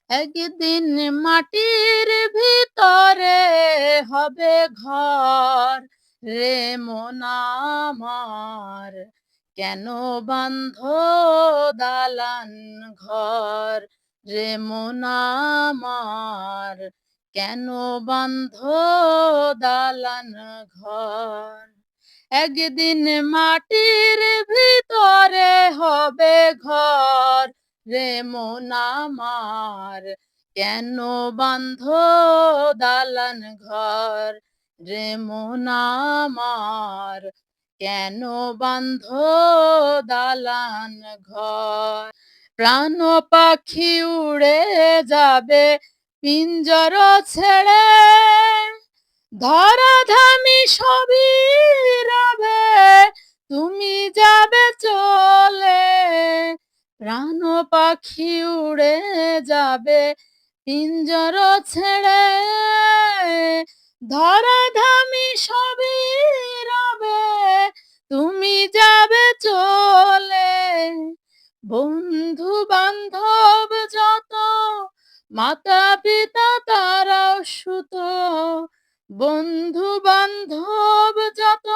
একদিন মাটির ভিতরে হবে ঘর রে মন আমার, কেন বাঁধ দালান ঘর রে মন আমার, কেন বাঁধ দালান ঘর। একদিন মাটির ভিতরে হবে ঘর রে মন আমার, কেন বাঁধ দালান ঘর রে মন আমার, কেন বাঁধ দালান ঘর। প্রাণ পাখি উড়ে যাবে পিঞ্জর ছেড়ে, ধরাধামী সবই রবে, তুমি যাবে চলে। প্রাণ পাখি উড়ে যাবে পিঞ্জর ছেড়ে, ধরাধামী সবই রবে, তুমি যাবে চলে। বন্ধু বান্ধব যত, মাতা পিতা তারাও সুত, বন্ধু বান্ধব যত,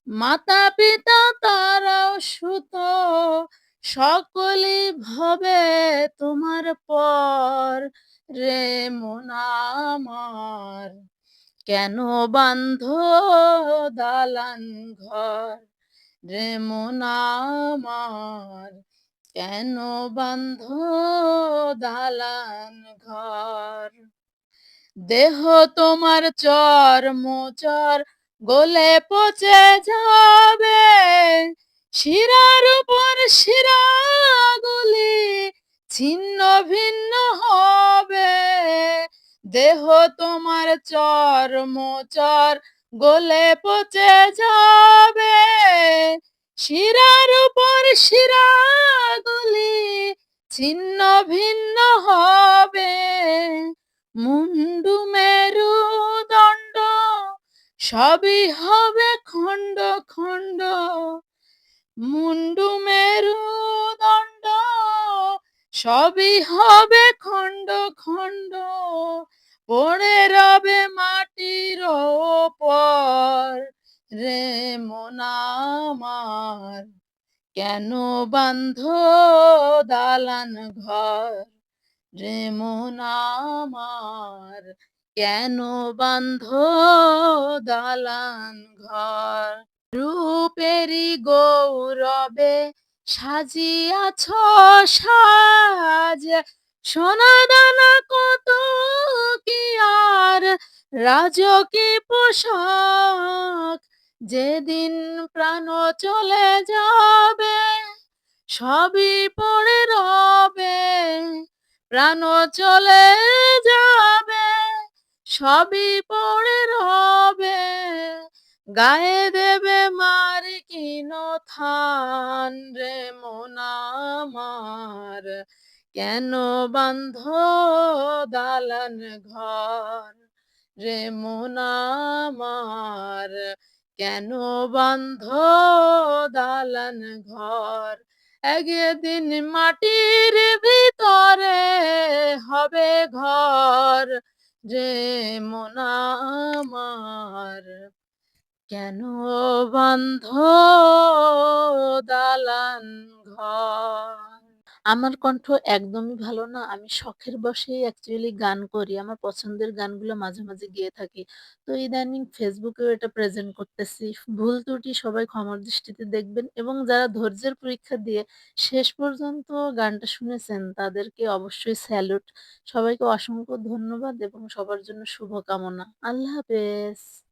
মাতা পিতা তারাও সুত, সকলই ভবে তোমার পর রে মন আমার, কেন বাঁধ দালান ঘর রে মন আমার, কেন বাঁধ দালান ঘর। দেহ তোমার চর্মচর গলে পচে যাবে, শিরার উপর শিরাগুলি ছিন্ন ভিন্ন হবে। দেহ তোমার চর্মচর গলে পচে যাবে, শিরার উপর শিরাগুলি ছিন্ন ভিন্ন হবে। মুন্ডু মেরুদণ্ড সবই হবে খণ্ড খণ্ড, মুন্ডু মেরুদণ্ড সবই হবে খণ্ড খণ্ড, পড়ে রবে মাটির ওপর রে মন আমার, কেন বাঁধ দালান ঘর রে মন আমার, কেন বাঁধ দালান ঘর। রূপেরি গৌরবে সাজিয়াছ সাজ, সোনা দানা কত কি আর রাজকী পোশাক। যেদিন প্রাণ চলে যাবে সবই পড়ে রবে, প্রাণ চলে যাবে সবই পড়ে রবে, গায়ে দেবে মার্কিন থান রে মন আমার, কেন বাঁধ দালান ঘর রে মন আমার, কেন বাঁধ দালান ঘর। একদিন মাটির ভিতরে হবে ঘর রে মন আমার, কেন বাঁধ দালান ঘর। আমার কণ্ঠ একদমই ভালো না। আমি শখের বশেই অ্যাকচুয়ালি গান করি। আমার পছন্দের গানগুলো মাঝে, মাঝে গেয়ে থাকি। তো ইদানিং ফেসবুকেও এটা প্রেজেন্ট করতেছি। ভুল ত্রুটি সবাই ক্ষমার দৃষ্টিতে দেখবেন এবং যারা ধৈর্যের পরীক্ষা দিয়ে শেষ পর্যন্ত গানটা শুনেছেন তাদেরকে অবশ্যই স্যালুট। সবাইকে অসংখ্য ধন্যবাদ এবং সবার জন্য শুভকামনা। আল্লাহ হাফেজ।